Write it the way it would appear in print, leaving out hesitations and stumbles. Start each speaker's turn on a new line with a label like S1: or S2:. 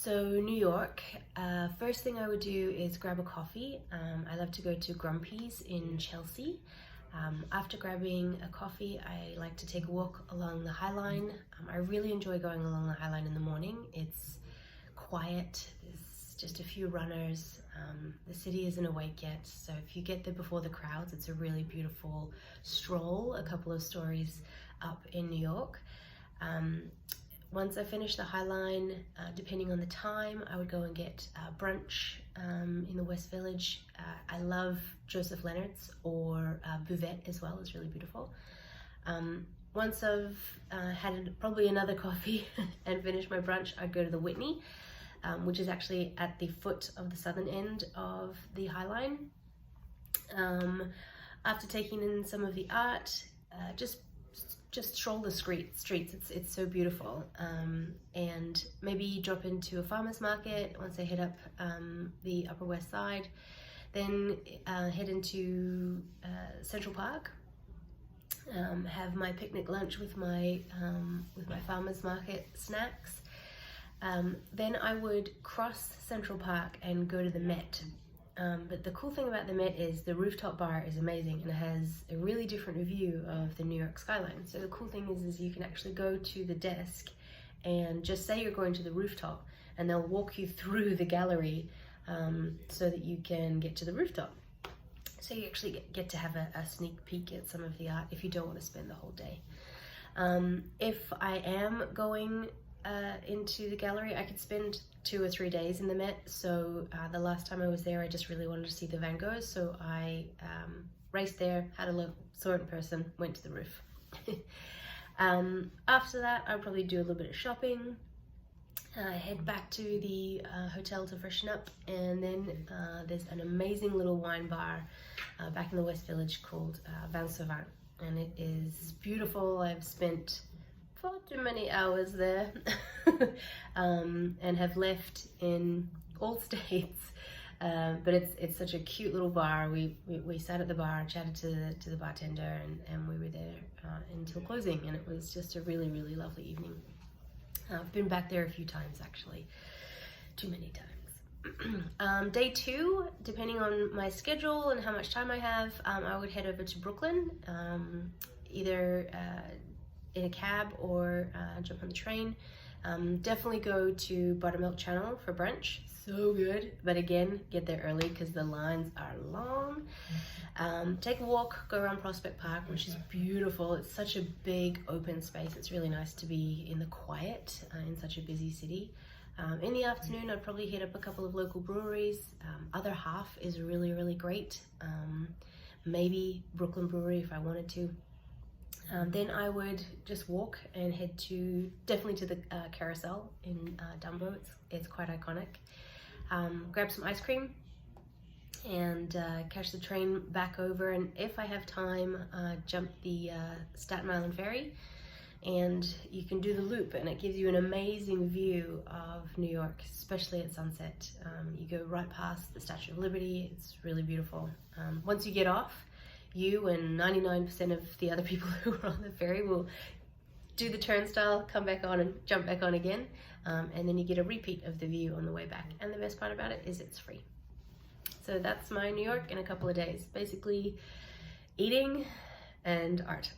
S1: So New York, first thing I would do is grab a coffee. I love to go to Grumpy's in Chelsea. After grabbing a coffee, I like to take a walk along the High Line. I really enjoy going along the High Line in the morning. It's quiet, there's just a few runners. The city isn't awake yet, so if you get there before the crowds, it's a really beautiful stroll, a couple of stories up in New York. Once I finish the High Line, depending on the time, I would go and get brunch in the West Village. I love Joseph Leonard's, or Buvette as well, it's really beautiful. Once I've had probably another coffee and finished my brunch, I'd go to the Whitney, which is actually at the foot of the southern end of the High Line. After taking in some of the art, just stroll the streets. It's so beautiful, and maybe drop into a farmer's market once I hit up the Upper West Side, then head into Central Park, have my picnic lunch with my farmer's market snacks. Then I would cross Central Park and go to the Met. But the cool thing about the Met is the rooftop bar is amazing and it has a really different view of the New York skyline. So the cool thing is you can actually go to the desk and just say you're going to the rooftop, and they'll walk you through the gallery so that you can get to the rooftop. So you actually get to have a sneak peek at some of the art if you don't want to spend the whole day. If I am going into the gallery, I could spend 2 or 3 days in the Met. So the last time I was there, I just really wanted to see the Van Goghs, so I raced there, had a look, saw it in person, went to the roof. After that, I'll probably do a little bit of shopping, head back to the hotel to freshen up, and then there's an amazing little wine bar back in the West Village called Vin Sauvant, and it is beautiful. I've spent far too many hours there and have left in all states, but it's such a cute little bar. We sat at the bar, chatted to the bartender, and we were there until closing, and it was just a really lovely evening. I've been back there a few times actually, too many times. Day 2, depending on my schedule and how much time I have, I would head over to Brooklyn, either in a cab or jump on the train. Definitely go to Buttermilk Channel for brunch, so good, but again, get there early because the lines are long. Take a walk, go around Prospect Park, which is beautiful. It's such a big open space. It's really nice to be in the quiet in such a busy city. In the afternoon, I'd probably hit up a couple of local breweries. Other Half is really great. Maybe Brooklyn Brewery if I wanted to. Then I would just walk and head definitely to the Carousel in Dumbo. It's quite iconic. Grab some ice cream and catch the train back over, and if I have time, jump the Staten Island ferry, and you can do the loop, and it gives you an amazing view of New York, especially at sunset. You go right past the Statue of Liberty. It's really beautiful. Once you get off, you and 99% of the other people who are on the ferry will do the turnstile, come back on and jump back on again, and then you get a repeat of the view on the way back. And the best part about it is it's free. So that's my New York in a couple of days. Basically eating and art.